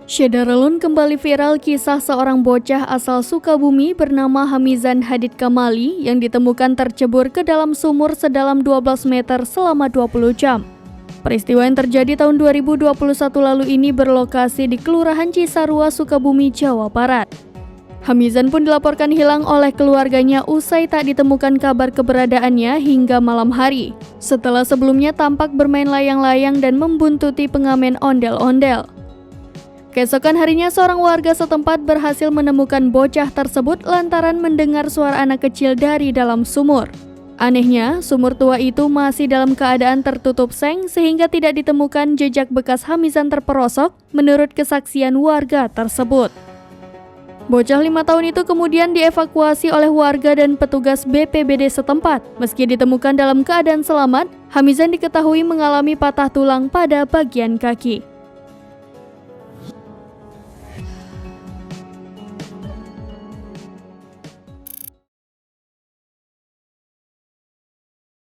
Syederalun kembali viral kisah seorang bocah asal Sukabumi bernama Hamizan Hadid Kamali yang ditemukan tercebur ke dalam sumur sedalam 12 meter selama 20 jam. Peristiwa yang terjadi tahun 2021 lalu ini berlokasi di Kelurahan Cisarua, Sukabumi, Jawa Barat. Hamizan pun dilaporkan hilang oleh keluarganya usai tak ditemukan kabar keberadaannya hingga malam hari, setelah sebelumnya tampak bermain layang-layang dan membuntuti pengamen ondel-ondel. Keesokan harinya seorang warga setempat berhasil menemukan bocah tersebut lantaran mendengar suara anak kecil dari dalam sumur. Anehnya, sumur tua itu masih dalam keadaan tertutup seng sehingga tidak ditemukan jejak bekas Hamizan terperosok menurut kesaksian warga tersebut. Bocah 5 tahun itu kemudian dievakuasi oleh warga dan petugas BPBD setempat. Meski ditemukan dalam keadaan selamat, Hamizan diketahui mengalami patah tulang pada bagian kaki.